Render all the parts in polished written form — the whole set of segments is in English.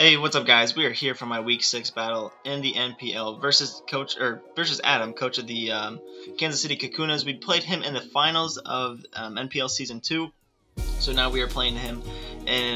Hey, what's up, guys? We are here for my Week 6 battle in the NPL versus Adam, coach of the Kansas City Kakunas. We played him in the finals of NPL Season 2, so now we are playing him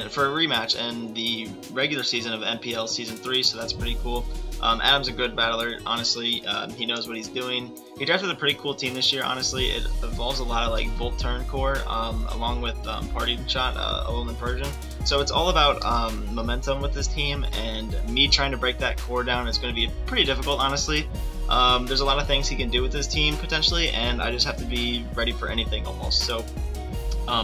for a rematch in the regular season of NPL Season 3, so that's pretty cool. Adam's a good battler, honestly. He knows what he's doing. He drafted a pretty cool team this year, honestly. It involves a lot of like Volt Turn Core, along with Party Shot, Alolan Persian. So it's all about momentum with this team, and me trying to break that core down is going to be pretty difficult, honestly. There's a lot of things he can do with this team, potentially, and I just have to be ready for anything almost. So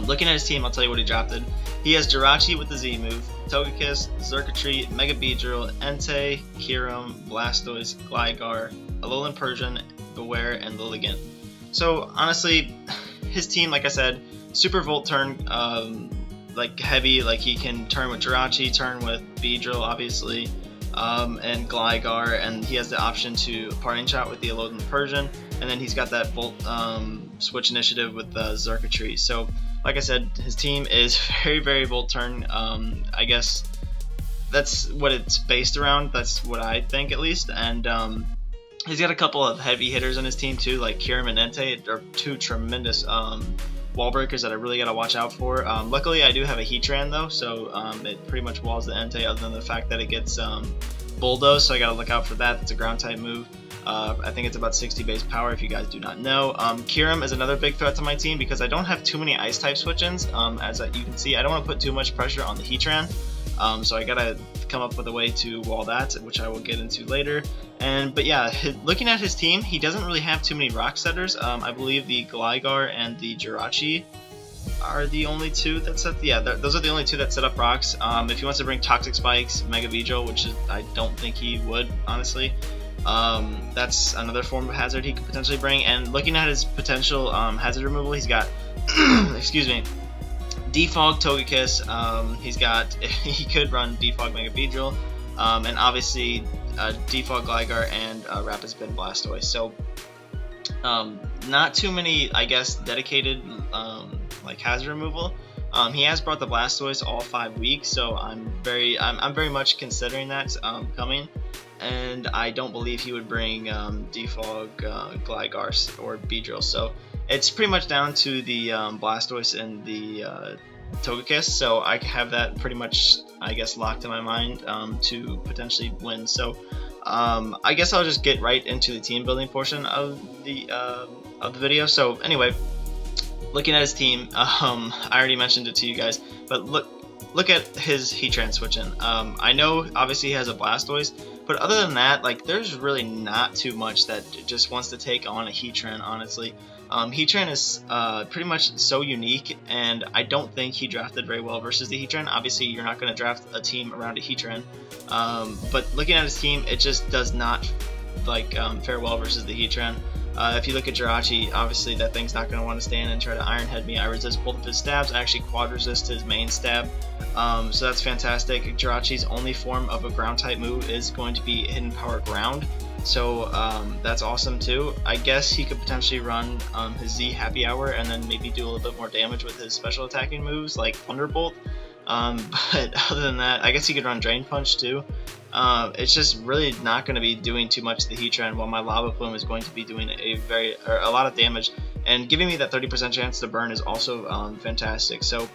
looking at his team, I'll tell you what he drafted. He has Jirachi with the Z move, Togekiss, Xurkitree, Mega-Beedrill, Entei, Kyurem, Blastoise, Gligar, Alolan Persian, Beware, and Lilligant. So honestly, his team, like I said, super Volt Turn, like heavy, like he can turn with Jirachi, turn with Beedrill, obviously, and Gligar, and he has the option to Parting Shot with the Alolan Persian, and then he's got that Volt Switch initiative with the Xurkitree. So like I said, his team is very, very Volt Turn. I guess that's what it's based around. That's what I think, at least. And he's got a couple of heavy hitters on his team too, like Kyurem and Entei are two tremendous wall breakers that I really got to watch out for. Luckily, I do have a Heatran though, so it pretty much walls the Entei, other than the fact that it gets bulldozed, so I got to look out for that. It's a ground type move. I think it's about 60 base power, if you guys do not know. Kyurem is another big threat to my team because I don't have too many ice type switch-ins. As you can see, I don't want to put too much pressure on the Heatran, so I gotta come up with a way to wall that, which I will get into later. But yeah, looking at his team, he doesn't really have too many rock setters. I believe the Gligar and the Jirachi are the only two that set. Those are the only two that set up rocks. If he wants to bring Toxic Spikes, Mega-Beedrill, which is, I don't think he would, honestly. That's another form of hazard he could potentially bring. And looking at his potential hazard removal, he's got excuse me, Defog Togekiss. He could run Defog Mega-Beedrill, and obviously Defog Gligar and Rapid Spin Blastoise. So not too many, I guess, dedicated like hazard removal. He has brought the Blastoise all 5 weeks, so I'm very much considering that coming. And I don't believe he would bring Defog, Gligar, or Beedrill. So it's pretty much down to the Blastoise and the Togekiss. So I have that pretty much, I guess, locked in my mind to potentially win. So I guess I'll just get right into the team building portion of the video. So anyway, looking at his team, I already mentioned it to you guys, but look at his Heatran switch-in. I know obviously he has a Blastoise, but other than that, like, there's really not too much that just wants to take on a Heatran, honestly. Heatran is pretty much so unique, and I don't think he drafted very well versus the Heatran. Obviously, you're not going to draft a team around a Heatran, but looking at his team, it just does not like fare well versus the Heatran. If you look at Jirachi, obviously that thing's not going to want to stand and try to Iron Head me. I resist both of his stabs. I actually quad resist his main stab, so that's fantastic. Jirachi's only form of a ground type move is going to be Hidden Power Ground, so that's awesome too. I guess he could potentially run his Z Happy Hour and then maybe do a little bit more damage with his special attacking moves like Thunderbolt. But other than that, I guess he could run Drain Punch too. It's just really not going to be doing too much to the Heatran, while my Lava Plume is going to be doing a lot of damage, and giving me that 30% chance to burn is also fantastic. So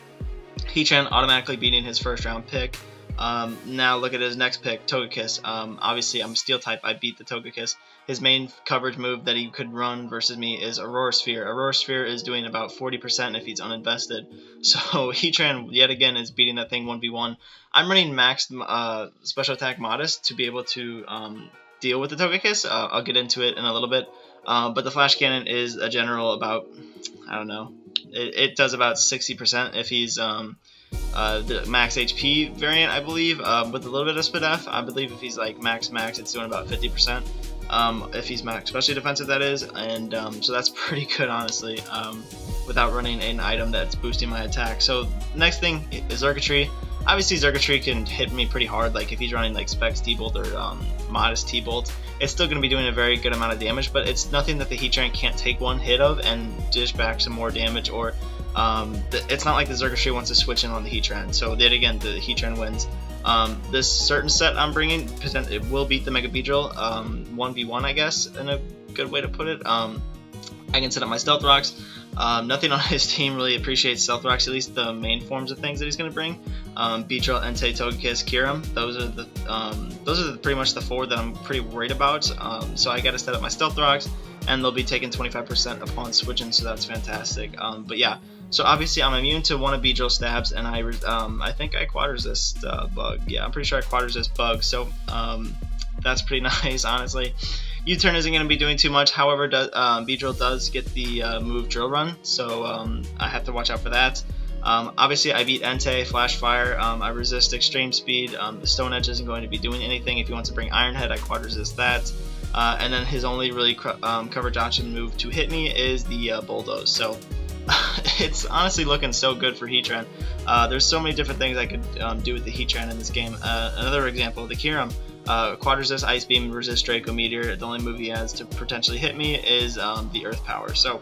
Heatran automatically beating his first round pick. Now look at his next pick, Togekiss. Obviously I'm Steel type, I beat the Togekiss. His main coverage move that he could run versus me is Aurora Sphere. Aurora Sphere is doing about 40% if he's uninvested. So Heatran yet again is beating that thing 1v1. I'm running max special attack Modest to be able to deal with the Togekiss. I'll get into it in a little bit. But the Flash Cannon is a general about, I don't know, it does about 60% if he's the max HP variant, I believe, with a little bit of SpDef. I believe if he's like max, it's doing about 50%. If he's max specially defensive, that is, and so that's pretty good, honestly, without running an item that's boosting my attack. So next thing is Xurkitree. Obviously Xurkitree can hit me pretty hard, like if he's running like Specs T-Bolt or Modest T-Bolt, it's still going to be doing a very good amount of damage, but it's nothing that the Heatran can't take one hit of and dish back some more damage, or it's not like the Xurkitree wants to switch in on the Heatran. So yet again, the Heatran wins. This certain set I'm bringing, it will beat the Mega-Beedrill 1v1, I guess, in a good way to put it. I can set up my Stealth Rocks. Nothing on his team really appreciates Stealth Rocks, at least the main forms of things that he's going to bring. Beedrill, Entei, Togekiss, Kyurem. Those are pretty much the 4 that I'm pretty worried about. So I got to set up my Stealth Rocks, and they'll be taking 25% upon switching, so that's fantastic. But yeah, so obviously I'm immune to one of Beedrill stabs, and I think I quad resist bug. Yeah, I'm pretty sure I quad resist bug. So that's pretty nice, honestly. U-turn isn't going to be doing too much, however, Beedrill does get the move Drill Run, so I have to watch out for that. Obviously, I beat Entei, Flash Fire, I resist Extreme Speed, the Stone Edge isn't going to be doing anything. If he wants to bring Iron Head, I quad resist that. And then his only really coverage option move to hit me is the Bulldoze, so it's honestly looking so good for Heatran. There's so many different things I could do with the Heatran in this game. Another example, the Kyurem. Quad resist, Ice Beam, resist Draco Meteor. The only move he has to potentially hit me is the Earth Power. So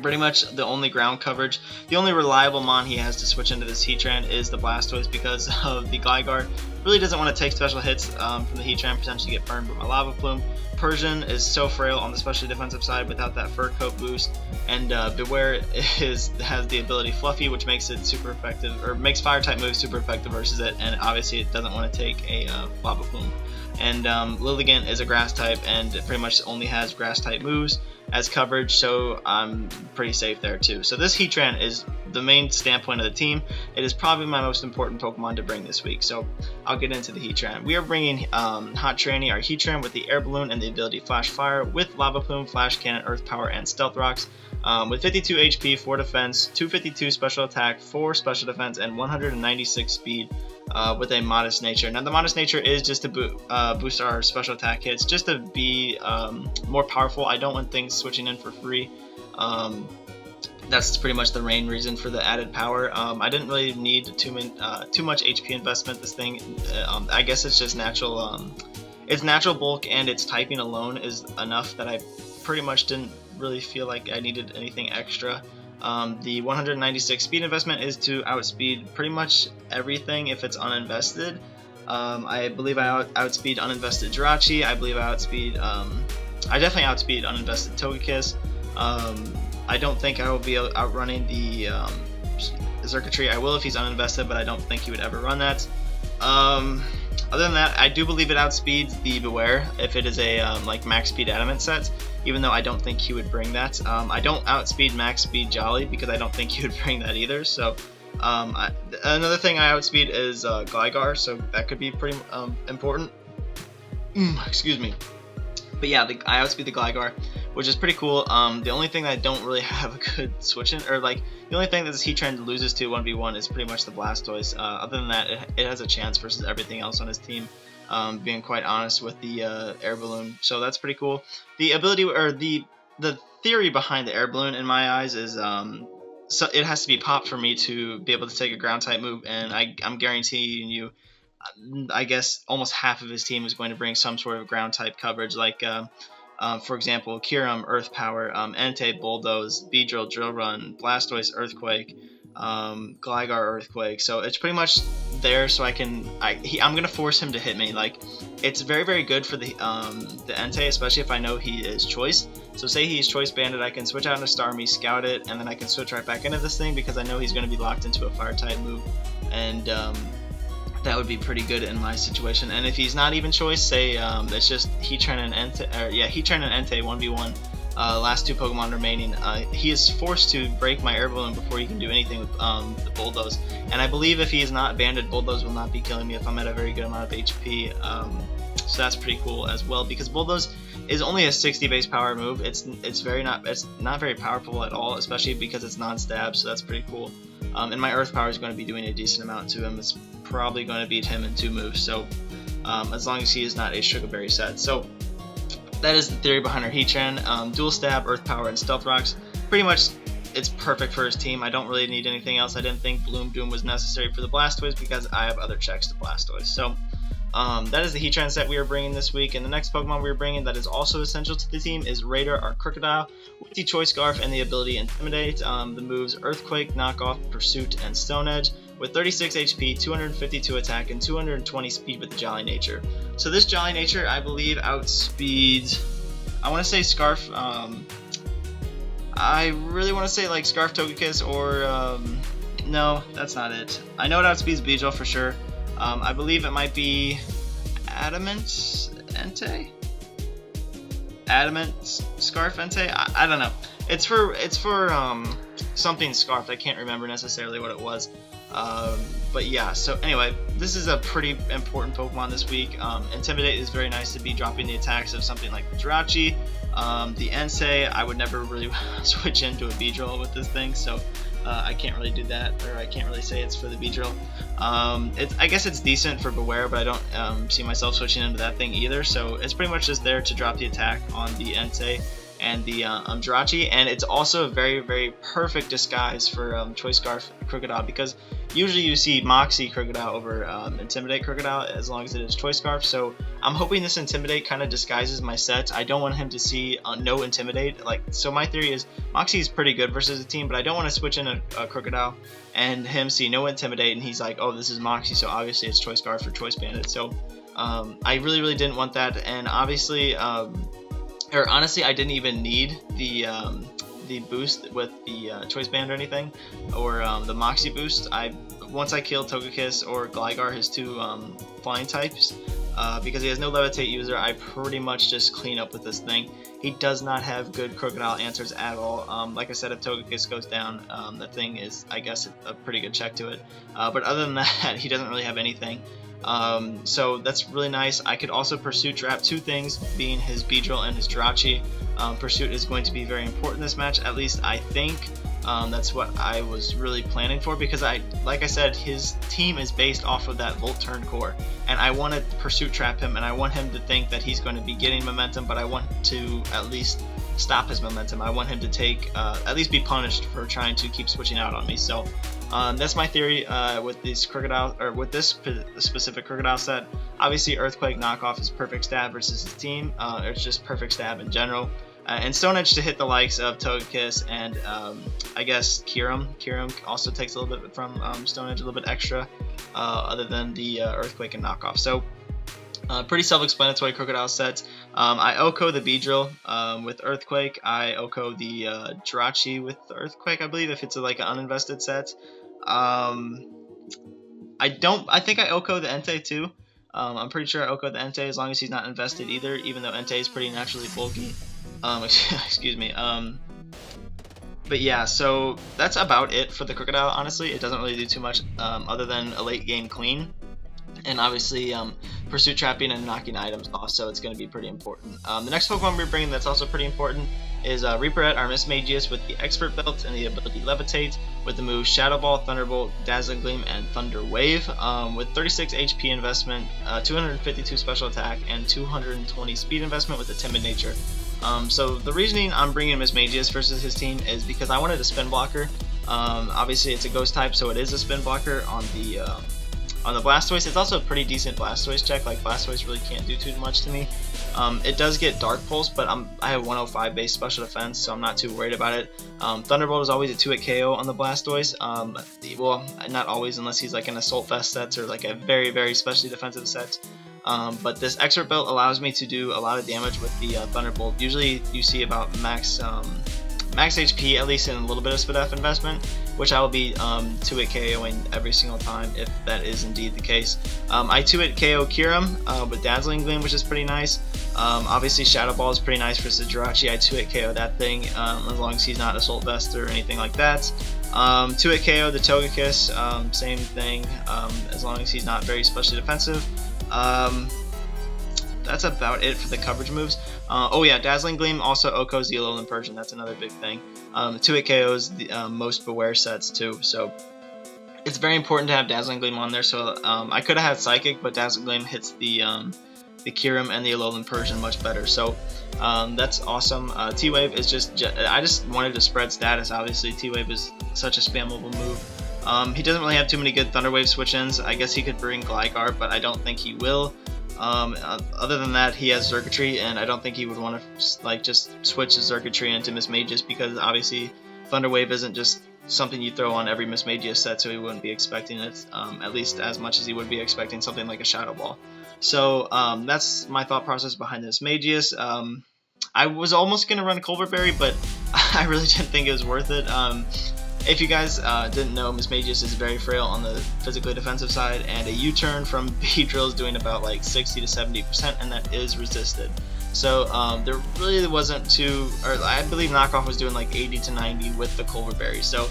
pretty much the only ground coverage, the only reliable mon he has to switch into this Heatran is the Blastoise, because of the Gligar. Really doesn't want to take special hits from the Heatran, potentially get burned by my Lava Plume. Persian is so frail on the specially defensive side without that Fur Coat boost, and Beware has the ability Fluffy, which makes it super effective, or makes fire type moves super effective versus it, and obviously it doesn't want to take a Lava Plume. And Lilligant is a grass type, and it pretty much only has grass type moves as coverage, so I'm pretty safe there too. So this Heatran is the main standpoint of the team. It is probably my most important Pokemon to bring this week, so I'll get into the Heatran. We are bringing Hot Tranny, our Heatran, with the Air Balloon and the ability Flash Fire, with Lava Plume, Flash Cannon, Earth Power, and Stealth Rocks. With 52 HP, 4 defense, 252 special attack, 4 special defense, and 196 speed, with a modest nature. Now the modest nature is just to boost our special attack hits, just to be more powerful. I don't want things switching in for free. That's pretty much the main reason for the added power. I didn't really need too much HP investment. This thing, I guess it's just natural. Its natural bulk and its typing alone is enough that I pretty much didn't really feel like I needed anything extra. The 196 speed investment is to outspeed pretty much everything if it's uninvested. I believe I outspeed uninvested Jirachi. I believe I definitely outspeed uninvested Togekiss. I don't think I will be outrunning the Circuitry. I will if he's uninvested, but I don't think he would ever run that. Other than that, I do believe it outspeeds the Beware if it is a like max speed adamant set, even though I don't think he would bring that. I don't outspeed max speed Jolly because I don't think he would bring that either. So another thing I outspeed is Gligar, so that could be pretty important. Excuse me. But yeah, I outspeed the Gligar, which is pretty cool. The only thing that I don't really have a good switch in, or like the only thing that this Heatran loses to 1v1 is pretty much the Blastoise. Other than that, it has a chance versus everything else on his team. Being quite honest with the Air Balloon, so that's pretty cool. The ability, or the theory behind the Air Balloon in my eyes is so it has to be popped for me to be able to take a ground type move, and I'm guaranteeing you, I guess almost half of his team is going to bring some sort of ground type coverage, like for example, Kyurem, Earth Power, Entei, Bulldoze, Beedrill, Drill Run, Blastoise, Earthquake, Gligar, Earthquake. So it's pretty much there, so I'm gonna force him to hit me. Like, it's very, very good for the Entei, especially if I know he is Choice. So say he's Choice Banded, I can switch out into Starmie, scout it, and then I can switch right back into this thing because I know he's gonna be locked into a Fire type move, and that would be pretty good in my situation. And if he's not even Choice, say it's just Heatran and Entei 1v1, last 2 Pokemon remaining, he is forced to break my Air Balloon before he can do anything with the Bulldoze. And I believe if he is not banded, Bulldoze will not be killing me if I'm at a very good amount of HP. So that's pretty cool as well, because Bulldoze is only a 60 base power move. It's not very powerful at all, especially because it's non-stab. So that's pretty cool. And my Earth Power is going to be doing a decent amount to him. It's probably going to beat him in 2 moves. So as long as he is not a Sugar Berry set. So that is the theory behind our Heatran. Dual Stab, Earth Power, and Stealth Rocks. Pretty much, it's perfect for his team. I don't really need anything else. I didn't think Bloom Doom was necessary for the Blastoise because I have other checks to Blastoise. So that is the Heatran set we are bringing this week. And the next Pokemon we are bringing that is also essential to the team is Raider, our Crocodile, with the Choice Scarf and the ability Intimidate. The moves Earthquake, Knockoff, Pursuit, and Stone Edge. with 36 HP, 252 attack, and 220 speed with the Jolly Nature. So this Jolly Nature, I believe, outspeeds, I want to say Scarf, I really want to say like Scarf Togekiss, or, no, that's not it. I know it outspeeds Beedrill for sure. I believe it might be Adamant Entei? Adamant Scarf Entei? I don't know. It's for something Scarfed. I can't remember necessarily what it was. But yeah, so anyway, this is a pretty important Pokemon this week. Intimidate is very nice to be dropping the attacks of something like Jirachi. The Entei, I would never really switch into a Beedrill with this thing, so I can't really do that, or I can't really say it's for the Beedrill. I guess it's decent for Beware, but I don't see myself switching into that thing either, so it's pretty much just there to drop the attack on the Entei and the Jirachi, and it's also a very, very perfect disguise for Choice Scarf Crocodile, because usually you see Moxie Crocodile over Intimidate Crocodile as long as it is Choice Scarf, so I'm hoping this Intimidate kind of disguises my sets. I don't want him to see no Intimidate. So my theory is Moxie is pretty good versus a team, but I don't want to switch in a Crocodile and him see no Intimidate, and he's like, oh, this is Moxie, so obviously it's Choice Scarf or Choice Bandit. So I really, really didn't want that, and obviously, or honestly, I didn't even need the boost with the Choice Band or anything, or the Moxie boost. Once I killed Togekiss or Gligar, his two flying types, because he has no Levitate user, I pretty much just clean up with this thing. He does not have good Crocodile answers at all. Like I said, if Togekiss goes down, the thing is, I guess, a pretty good check to it. But other than that, he doesn't really have anything. So that's really nice. I could also Pursuit Trap two things, being his Beedrill and his Jirachi. Pursuit is going to be very important this match, at least I think. That's what I was really planning for, because like I said, his team is based off of that Volt Turn core, and I want to Pursuit Trap him, and I want him to think that he's going to be getting momentum, but I want to at least stop his momentum. I want him to take, at least be punished for trying to keep switching out on me. So that's my theory with these Crocodile, or with this specific Crocodile set. Obviously, Earthquake knockoff is perfect stab versus his team. It's just perfect stab in general. And Stone Edge to hit the likes of Togekiss and I guess Kyurem. Kyurem also takes a little bit from Stone Edge, a little bit extra, other than the Earthquake and knockoff. So pretty self-explanatory Crocodile sets. I OHKO the Beedrill with Earthquake. I OHKO the Jirachi with the Earthquake, I believe, if it's like an uninvested set. I think I OHKO the Entei too. I'm pretty sure I OHKO the Entei as long as he's not invested either, even though Entei is pretty naturally bulky. Excuse me. But yeah, so that's about it for the Crocodile, honestly. It doesn't really do too much other than a late game clean. And obviously, Pursuit Trapping and knocking items off, so it's going to be pretty important. The next Pokemon we're bringing that's also pretty important is Reaperette, our Mismagius, with the Expert Belt and the ability Levitate, with the moves Shadow Ball, Thunderbolt, Dazzling Gleam, and Thunder Wave, with 36 HP investment, 252 special attack, and 220 speed investment with the Timid Nature. So the reasoning I'm bringing Mismagius versus his team is because I wanted a Spin Blocker. Obviously, it's a Ghost type, so it is a Spin Blocker on the Blastoise. It's also a pretty decent Blastoise check. Like, Blastoise really can't do too much to me. It does get Dark Pulse, but I have 105 base special defense, so I'm not too worried about it. Thunderbolt is always a 2-hit KO on the Blastoise. Well, not always, unless he's like an Assault Vest sets or like a very, very specially defensive set. But this Expert Belt allows me to do a lot of damage with the Thunderbolt. Usually you see about max HP, at least in a little bit of SPDF investment, which I will be 2-hit KOing every single time if that is indeed the case. I 2-hit KO Kyurem with Dazzling Gleam, which is pretty nice. Obviously Shadow Ball is pretty nice for Jirachi. I 2-hit KO that thing as long as he's not Assault Vest or anything like that. 2-hit KO the Togekiss, same thing, as long as he's not very specially defensive. That's about it for the coverage moves. Oh yeah, Dazzling Gleam also OHKOs the Alolan Persian. That's another big thing. 2-hit KOs the most Beware sets too. So it's very important to have Dazzling Gleam on there. So I could have had Psychic, but Dazzling Gleam hits the Kyurem and the Alolan Persian much better. So that's awesome. T-Wave is I just wanted to spread status. Obviously, T-Wave is such a spammable move. He doesn't really have too many good Thunder Wave switch-ins. I guess he could bring Gligar, but I don't think he will. Other than that, he has Xurkitree, and I don't think he would want to like just switch his Xurkitree into Mismagius, because obviously Thunder Wave isn't just something you throw on every Mismagius set, so he wouldn't be expecting it, at least as much as he would be expecting something like a Shadow Ball. So that's my thought process behind this Magius. I was almost going to run Culverberry, but I really didn't think it was worth it. If you guys didn't know, Mismagius is very frail on the physically defensive side, and a U-turn from Beedrill is doing about like 60 to 70%, and that is resisted. So there really wasn't or I believe Knockoff was doing like 80 to 90 with the Culverberry. So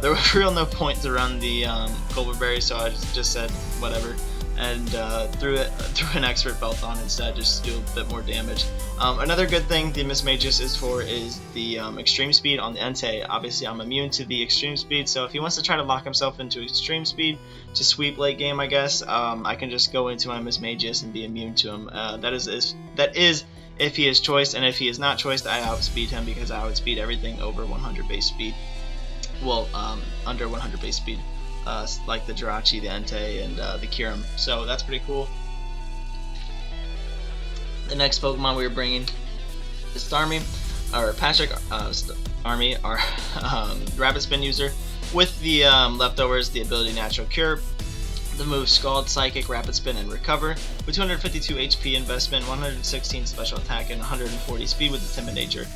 there was real no point to run the Culverberry, so I just said whatever, and threw an Expert Belt on instead, just to do a bit more damage. Another good thing the Mismagius is for is the extreme speed on the Entei. Obviously I'm immune to the extreme speed, so if he wants to try to lock himself into extreme speed to sweep late game, I guess, I can just go into my Mismagius and be immune to him. That is if he is choiced, and if he is not choiced, I outspeed him, because I outspeed everything over 100 base speed. Well, under 100 base speed. Like the Jirachi, the Entei, and the Kyurem. So that's pretty cool. The next Pokemon we were bringing is Starmie, or Patrick Army, our Rapid Spin user, with the leftovers, the ability Natural Cure, the moves Scald, Psychic, Rapid Spin, and Recover, with 252 HP investment, 116 special attack, and 140 speed with the Timid Nature.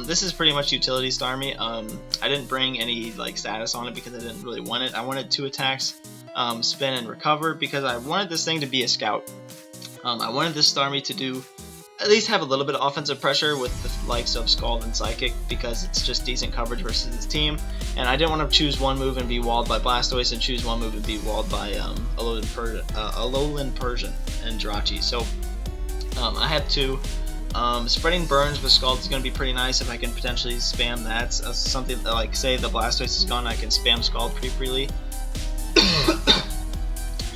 This is pretty much utility Starmie. I didn't bring any like status on it because I didn't really want it. I wanted 2 attacks, Spin and Recover, because I wanted this thing to be a scout. I wanted this Starmie to at least have a little bit of offensive pressure with the likes of Scald and Psychic, because it's just decent coverage versus his team. And I didn't want to choose one move and be walled by Blastoise, and choose one move and be walled by Alolan Persian and Jirachi. So I had 2. Spreading burns with Scald is going to be pretty nice if I can potentially spam that. Something like, say the Blastoise is gone, I can spam Scald pretty freely.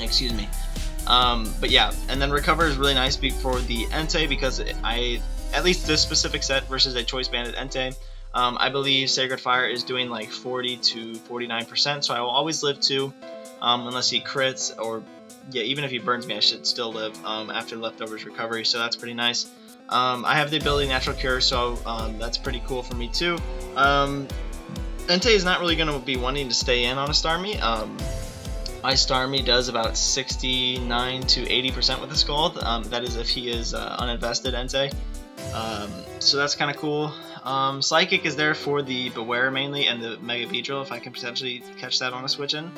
Excuse me. But yeah, and then Recover is really nice for the Entei, because at least this specific set versus a Choice Banded Entei, I believe Sacred Fire is doing like 40 to 49%, so I will always live 2, unless he crits, or yeah, even if he burns me, I should still live after Leftovers Recovery, so that's pretty nice. I have the ability Natural Cure, so that's pretty cool for me too. Entei is not really going to be wanting to stay in on a Starmie. My Starmie does about 69 to 80% with the Scald. That is if he is uninvested Entei. So that's kind of cool. Psychic is there for the Beware mainly, and the Mega-Beedrill, if I can potentially catch that on a switch in.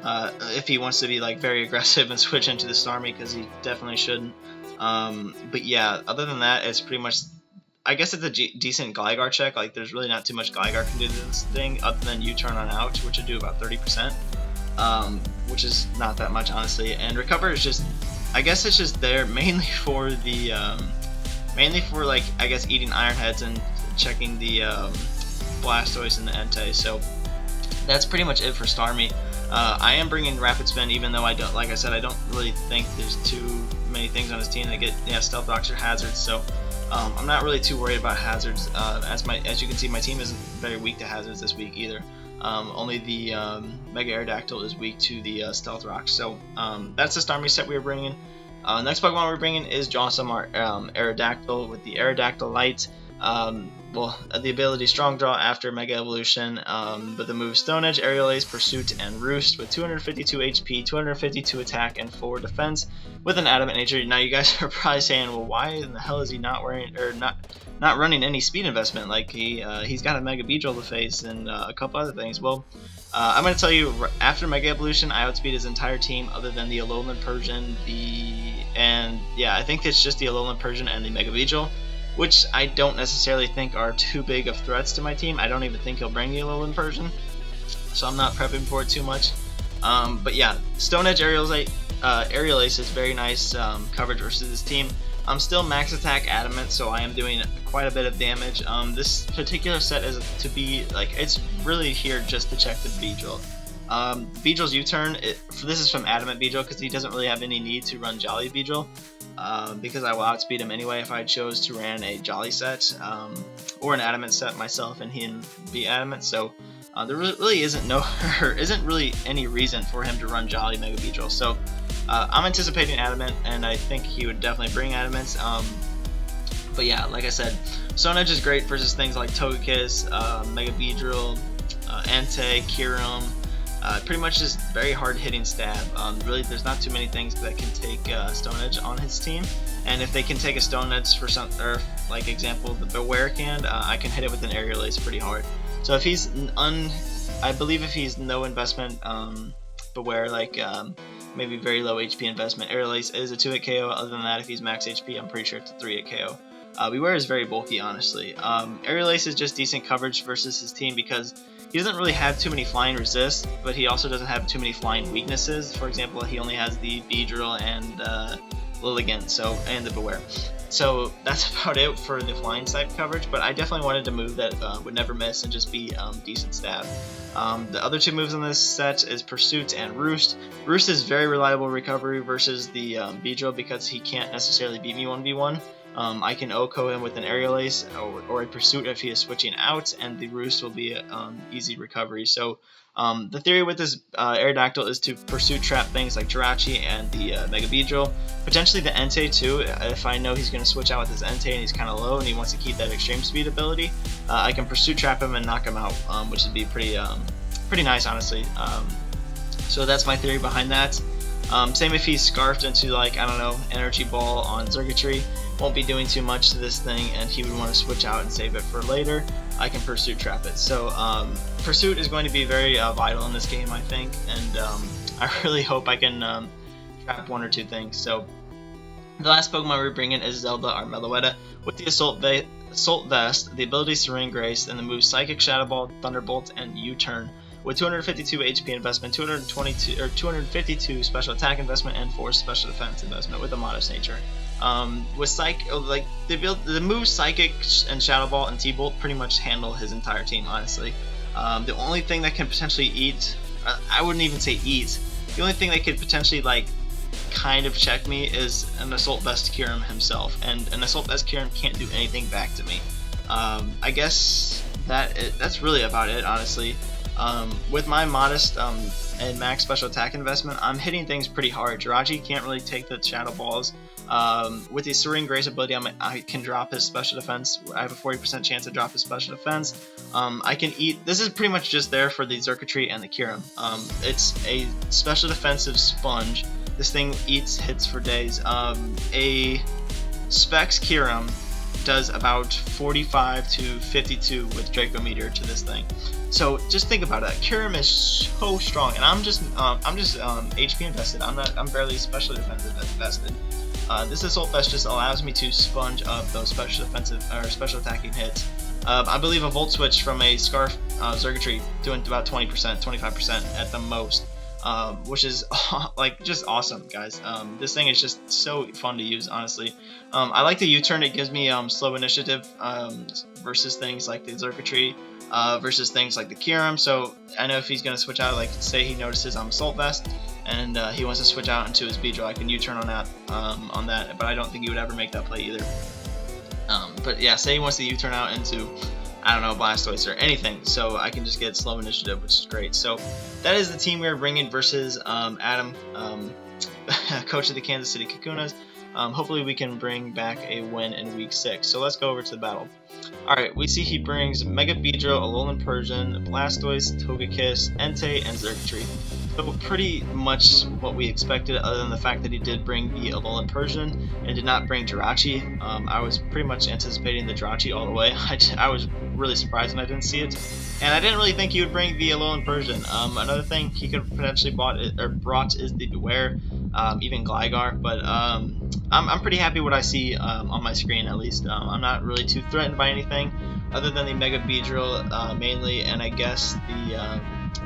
If he wants to be like very aggressive and switch into the Starmie, because he definitely shouldn't. But yeah, other than that, it's pretty much, I guess it's a decent Gligar check. Like, there's really not too much Gligar can do to this thing, other than U-turn on out, which would do about 30%, which is not that much, honestly. And Recover is just, I guess it's just there mainly for the, like, I guess eating Iron Heads and checking the Blastoise and the Entei. So that's pretty much it for Starmie. I am bringing Rapid Spin, even though I don't, like I said, I don't really think there's too many things on his team that get Stealth Rocks or Hazards. So I'm not really too worried about Hazards. As you can see, my team isn't very weak to Hazards this week either. Only the Mega-Aerodactyl is weak to the Stealth Rocks. So that's the Starmie set we were bringing. Next Pokemon we're bringing is Jossum, our Aerodactyl, with the Aerodactyl Light. Well, the ability Strong Draw after Mega Evolution, but the moves Stone Edge, Aerial Ace, Pursuit, and Roost, with 252 HP, 252 attack, and 4 defense, with an Adamant Nature. Now you guys are probably saying, well, why in the hell is he not running any speed investment? Like, he's got a Mega-Beedrill to face and a couple other things. Well, I'm going to tell you, after Mega Evolution, I outspeed his entire team other than the Alolan Persian, and yeah, I think it's just the Alolan Persian and the Mega-Beedrill, which I don't necessarily think are too big of threats to my team. I don't even think he'll bring the Alolan Persian, so I'm not prepping for it too much. But yeah, Stone Edge, Aerial Ace is very nice coverage versus his team. I'm still max attack adamant, so I am doing quite a bit of damage. This particular set is to be, like, it's really here just to check the Beedrill. Beedrill's U-turn, this is from Adamant Beedrill, because he doesn't really have any need to run Jolly Beedrill. Because I will outspeed him anyway if I chose to run a Jolly set, or an Adamant set myself and he be Adamant, so there really isn't really any reason for him to run Jolly Mega-Beedrill. So I'm anticipating Adamant, and I think he would definitely bring Adamant. But yeah, like I said, Stone Edge is great versus things like Togekiss, Mega-Beedrill, Entei, Kyurem. Pretty much just very hard hitting stab. Really, there's not too many things that can take Stone Edge on his team, and if they can take a Stone Edge for some, or like example, the Beware can, I can hit it with an Aerial Ace pretty hard. So if he's I believe if he's no investment, Beware, like maybe very low HP investment, Aerial Ace is a 2-hit KO. Other than that, if he's max HP, I'm pretty sure it's a 3-hit KO. Beware is very bulky, honestly. Aerial Ace is just decent coverage versus his team because he doesn't really have too many flying resists, but he also doesn't have too many flying weaknesses. For example, he only has the Beedrill and Lilligant, and the Beware. So that's about it for the flying type coverage, but I definitely wanted a move that would never miss and just be decent stab. The other two moves in this set is Pursuit and Roost. Roost is very reliable recovery versus the Beedrill because he can't necessarily beat me 1v1. I can OHKO him with an Aerial Ace or a Pursuit if he is switching out, and the Roost will be easy recovery. So the theory with this Aerodactyl is to Pursuit trap things like Jirachi and the Mega-Beedrill. Potentially the Entei too, if I know he's going to switch out with his Entei and he's kind of low and he wants to keep that extreme speed ability. I can Pursuit trap him and knock him out, which would be pretty nice, honestly. So that's my theory behind that. Same if he's scarfed into, like, I don't know, Energy Ball on Circuitry. Won't be doing too much to this thing, and he would want to switch out and save it for later. I can Pursuit trap it. So Pursuit is going to be very vital in this game, I think, and I really hope I can trap one or two things. So the last Pokemon we're bringing is Zelda, our Meloetta, with the Assault Vest, the ability Serene Grace, and the moves Psychic Shadow Ball, Thunderbolt, and U-Turn. With 252 HP investment, 252 special attack investment, and 4 special defense investment with a modest nature. With the moves Psychic and Shadow Ball and T-Bolt pretty much handle his entire team, honestly. The only thing that can potentially eat, I wouldn't even say eat, the only thing that could potentially kind of check me is an Assault Vest Kyurem himself, and an Assault Vest Kyurem can't do anything back to me. I guess that's really about it, honestly. With my modest and max special attack investment, I'm hitting things pretty hard. Jirachi can't really take the Shadow Balls. With the Serene Grace ability, I can drop his special defense. I have a 40% chance to drop his special defense. I can eat. This is pretty much just there for the Circuitry and the Kyurem. It's a special defensive sponge. This thing eats hits for days. A Specs Kyurem does about 45 to 52 with Draco Meteor to this thing. So just think about it. Kyurem is so strong, and I'm just HP invested. I'm barely special defensive invested. This Assault Vest just allows me to sponge up those special defensive or special attacking hits. I believe a Volt Switch from a Scarf Circuitry doing about 20%, 25% at the most. Which is just awesome, guys. This thing is just so fun to use, honestly. I like the U-turn. It gives me slow initiative versus things like the Circuitry, versus things like the Kyurem. So I know if he's going to switch out, like say he notices I'm Assault Vest and he wants to switch out into his Beedrill, I can U-turn on that, but I don't think he would ever make that play either. But yeah, say he wants to U-turn out into, I don't know, Blastoise or anything, so I can just get slow initiative, which is great. So that is the team we are bringing versus Adam, coach of the Kansas City Kakunas. Hopefully we can bring back a win in week 6. So let's go over to the battle. Alright, we see he brings Mega-Beedrill, Alolan Persian, Blastoise, Togekiss, Entei, and Circuitry. So pretty much what we expected, other than the fact that he did bring the Alolan Persian and did not bring Jirachi. I was pretty much anticipating the Jirachi all the way. I was really surprised when I didn't see it. And I didn't really think he would bring the Alolan Persian. Another thing he could have potentially brought is the Beware, even Gligar, but I'm pretty happy what I see on my screen, at least. I'm not really too threatened by anything other than the Mega-Beedrill mainly, and I guess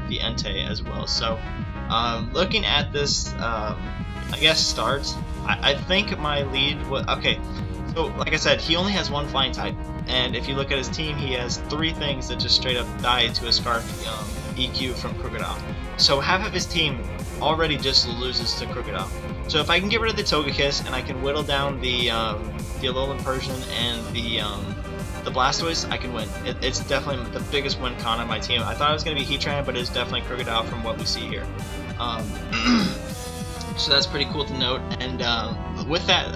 the Entei as well. So looking at this, I guess start, I think my lead was okay. So like I said, he only has one flying type, and if you look at his team, he has 3 things that just straight up die to a Scarf EQ from Crocodile. So half of his team already just loses to Crocodile. So if I can get rid of the Togekiss and I can whittle down the Alolan Persian and the Blastoise, I can win. It's definitely the biggest win con on my team. I thought it was going to be Heatran, but it's definitely Crocodile from what we see here. So that's pretty cool to note. And with that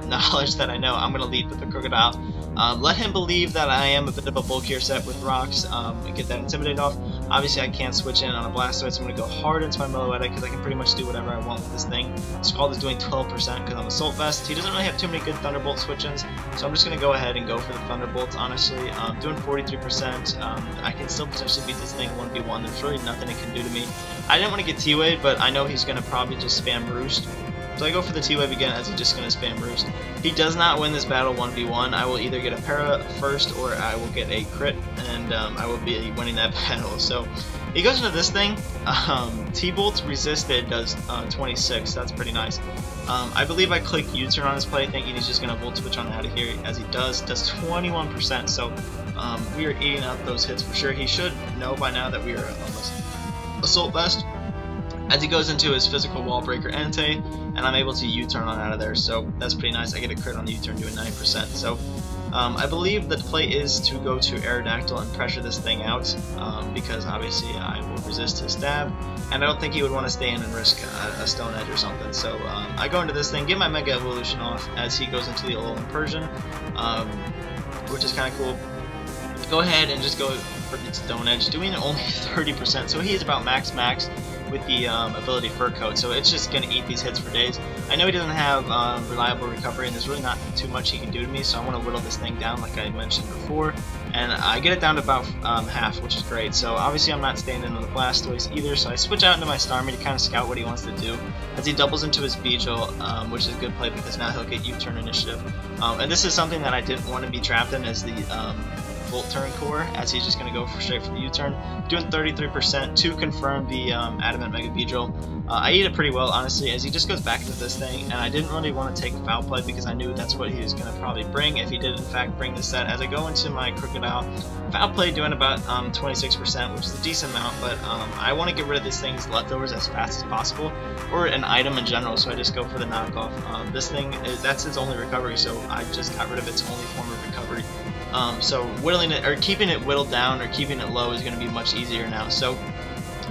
knowledge that I know, I'm going to lead with the Crocodile. Let him believe that I am a bit of a bulkier set with rocks, and get that Intimidate off. Obviously I can't switch in on a Blastoise, so I'm going to go hard into my Mega-Aerodactyl because I can pretty much do whatever I want with this thing. Scald is doing 12% because I'm Assault Vest. He doesn't really have too many good Thunderbolt switch-ins, so I'm just going to go ahead and go for the Thunderbolts, honestly. Doing 43%, I can still potentially beat this thing 1v1. There's really nothing it can do to me. I didn't want to get T-Wave, but I know he's going to probably just spam Roost. So I go for the T-Wave again as he's just going to spam Roost. He does not win this battle 1v1. I will either get a Para first or I will get a crit, and I will be winning that battle. So he goes into this thing. T-Bolt's resisted does 26. That's pretty nice. I believe I click U-turn on his play thinking he's just going to Volt Switch on out of here, as he does 21%. So we are eating up those hits for sure. He should know by now that we are almost Assault Vest. As he goes into his physical wall breaker Entei, and I'm able to U-turn on out of there, so that's pretty nice. I get a crit on the U-turn doing 9%. So I believe that the play is to go to Aerodactyl and pressure this thing out, because obviously I will resist his stab, and I don't think he would want to stay in and risk a Stone Edge or something. So I go into this thing, get my Mega Evolution off as he goes into the Alolan Persian, which is kind of cool. Go ahead and just go for the Stone Edge, doing only 30%, so he is about max with the ability Fur Coat, so it's just going to eat these hits for days. I know he doesn't have reliable recovery, and there's really not too much he can do to me, so I want to whittle this thing down like I mentioned before, and I get it down to about half, which is great. So obviously I'm not staying in on the Blastoise either, so I switch out into my Starmie to kind of scout what he wants to do, as he doubles into his Beedrill, which is a good play because now he'll get U-turn initiative. And this is something that I didn't want to be trapped in, as the Volt Turn core, as he's just going to go straight for the U-turn, doing 33% to confirm the Adamant Mega-Beedrill. I eat it pretty well, honestly, as he just goes back into this thing, and I didn't really want to take Foul Play because I knew that's what he was going to probably bring if he did in fact bring this set. As I go into my Crocodile, Foul Play doing about 26%, which is a decent amount, but I want to get rid of this thing's leftovers as fast as possible, or an item in general, so I just go for the knockoff. This thing, that's its only recovery, so I just got rid of its only form of recovery. So whittling it, or keeping it whittled down, or keeping it low is going to be much easier now. So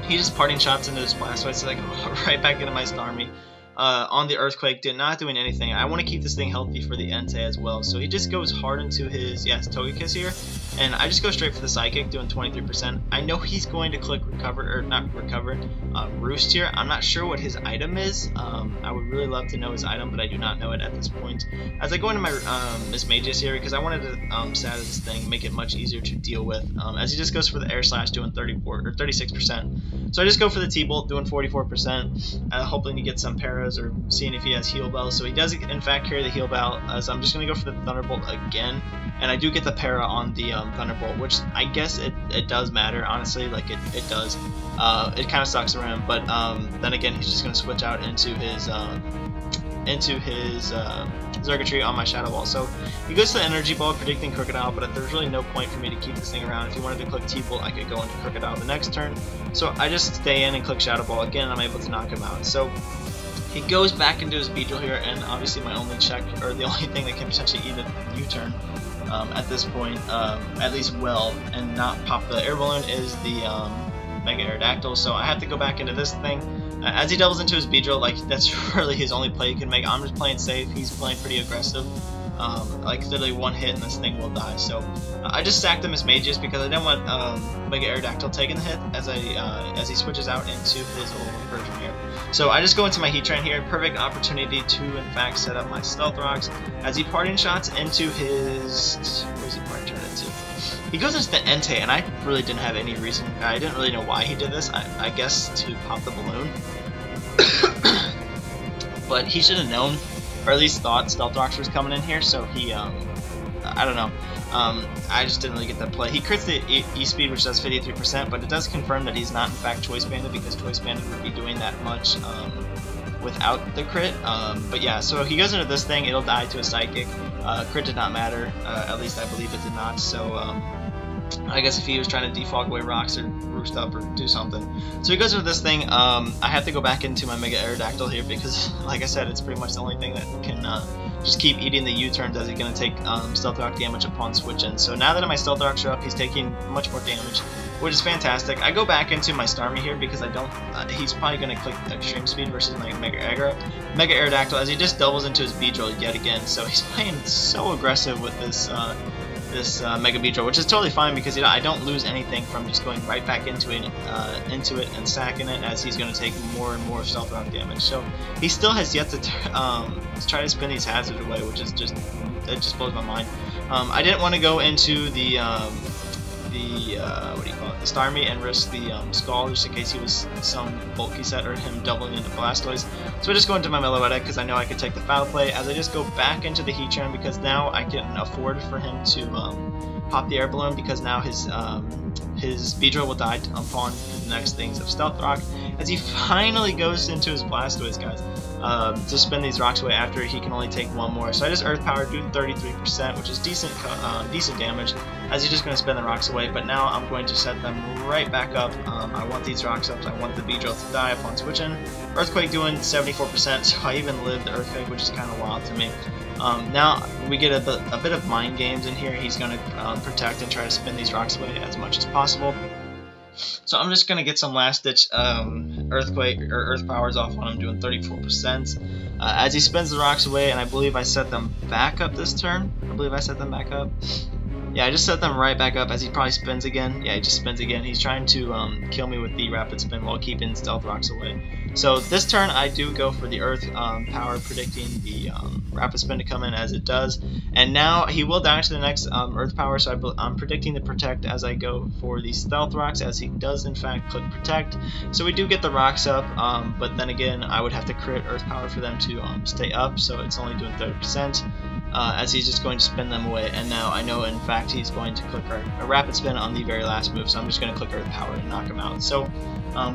he just parting shots into his Blastoise, so I go right back into my Starmie. On the Earthquake, not doing anything. I want to keep this thing healthy for the Entei as well. So he just goes hard into his, Togekiss here, and I just go straight for the Psychic, doing 23%. I know he's going to click Recover, or not Recover, Roost here. I'm not sure what his item is. I would really love to know his item, but I do not know it at this point. As I go into my Mismagius here, because I wanted to saddle this thing, make it much easier to deal with, as he just goes for the Air Slash, doing 36%. So I just go for the T-Bolt, doing 44%, hoping to get some Para, or seeing if he has Heal Bell. So he does in fact carry the Heal Bell, as I'm just going to go for the Thunderbolt again, and I do get the Para on the Thunderbolt, which I guess it does matter, honestly, like it does. It kind of sucks around, but then again he's just going to switch out into his Xurkitree on my Shadow Ball. So he goes to the Energy Ball, predicting Crocodile, but there's really no point for me to keep this thing around. If he wanted to click T-Bolt, I could go into Crocodile the next turn. So I just stay in and click Shadow Ball again, and I'm able to knock him out. So he goes back into his Beedrill here, and obviously my only check, or the only thing that can potentially eat a U-turn at this point, at least and not pop the Air Balloon, is the Mega-Aerodactyl. So I have to go back into this thing. As he doubles into his Beedrill, like, that's really his only play he can make. I'm just playing safe. He's playing pretty aggressive. Like, literally one hit and this thing will die. So I just sacked him as Magius because I didn't want Mega-Aerodactyl taking the hit as he switches out into his Alolan Persian here. So I just go into my Heat Train here. Perfect opportunity to, in fact, set up my Stealth Rocks as he parting shots into his... Where's he parting shot into? He goes into the Entei, and I really didn't have any reason. I didn't really know why he did this. I guess to pop the balloon. But he should have known, or at least thought Stealth Rocks was coming in here, so he, I don't know. I just didn't really get that play. He crits the E-Speed, which does 53%, but it does confirm that he's not in fact Choice Banded, because Choice Banded would be doing that much without the crit. But yeah, so he goes into this thing, it'll die to a Psychic. Crit did not matter, at least I believe it did not, so I guess if he was trying to defog away rocks or roost up or do something. So he goes into this thing. I have to go back into my Mega-Aerodactyl here because, like I said, it's pretty much the only thing that can just keep eating the U-turns, as he's going to take Stealth Rock damage upon switching. So now that my Stealth Rocks are up, he's taking much more damage. which is fantastic. I go back into my Starmie here because I don't. He's probably going to click Extreme Speed versus my Mega-Aerodactyl as he just doubles into his Beedrill yet again. So he's playing so aggressive with this Mega-Beedrill, which is totally fine because I don't lose anything from just going right back into it and sacking it, as he's going to take more and more stealth rock damage. So he still has yet to try to spin these hazards away, which is just blows my mind. I didn't want to go into the what do you call it, the Starmie, and risk the Skull just in case he was some bulky set or him doubling into Blastoise. So I just go into my Meloetta because I know I could take the foul play, as I just go back into the Heatran because now I can afford for him to pop the air balloon, because now his Beedrill will die upon the next things of Stealth Rock, as he finally goes into his Blastoise, guys. To spin these rocks away after he can only take one more. So I just Earth Power, do 33%, which is decent damage, as he's just going to spin the rocks away. But now I'm going to set them right back up. I want these rocks up, so I want the Beedrill to die upon switching. Earthquake doing 74%, so I even lived the Earthquake, which is kind of wild to me. Now we get a bit of mind games in here. He's going to protect and try to spin these rocks away as much as possible. So I'm just going to get some last ditch Earthquake or Earth Powers off on him, doing 34%. As he spins the rocks away, and I believe I set them back up this turn. Yeah, I just set them right back up, as he probably spins again. Yeah, he just spins again. He's trying to kill me with the Rapid Spin while keeping Stealth Rocks away. So this turn I do go for the Earth Power, predicting the Rapid Spin to come in as it does. And now he will die to the next Earth Power, so I'm predicting the Protect as I go for the Stealth Rocks, as he does in fact click Protect. So we do get the rocks up, but then again I would have to crit Earth Power for them to stay up, so it's only doing 30%. As he's just going to spin them away, and now I know in fact he's going to click a Rapid Spin on the very last move, so I'm just going to click Earth Power and knock him out. So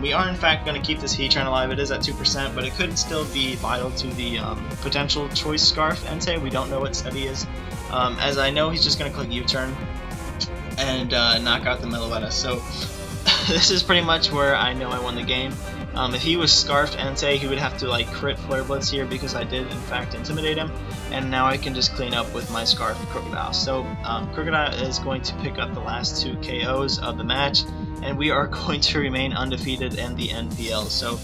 we are in fact going to keep this Heatran alive. It is at 2%, but it could still be vital to the potential Choice Scarf Entei. We don't know what set he is, as I know he's just going to click U-turn and knock out the Meloetta. So this is pretty much where I know I won the game. If he was Scarfed Entei, he would have to like crit Flare Blitz here, because I did in fact intimidate him, and now I can just clean up with my Scarfed Crocodile. So Crocodile is going to pick up the last 2 KOs of the match, and we are going to remain undefeated in the NPL. So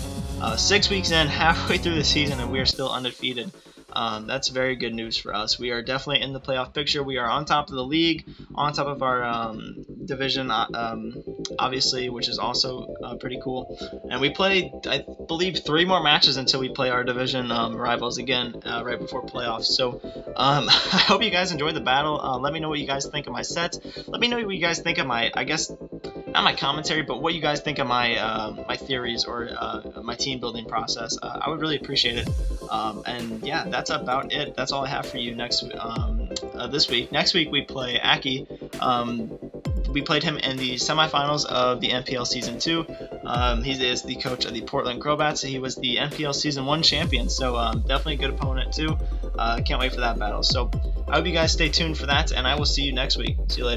6 weeks in, halfway through the season, and we are still undefeated. That's very good news for us. We are definitely in the playoff picture. We are on top of the league, on top of our division, obviously, which is also pretty cool. And we play, I believe, 3 more matches until we play our division rivals again right before playoffs. So I hope you guys enjoyed the battle. Let me know what you guys think of my sets. Let me know what you guys think of my, I guess, not my commentary, but what you guys think of my my theories or my team building process. I would really appreciate it. And yeah, that's about it. That's all I have for you this week. Next week we play Aki. We played him in the semifinals of the NPL Season 2. He is the coach of the Portland Crowbats. He was the NPL Season 1 champion, so definitely a good opponent too. Can't wait for that battle. So I hope you guys stay tuned for that, and I will see you next week. See you later.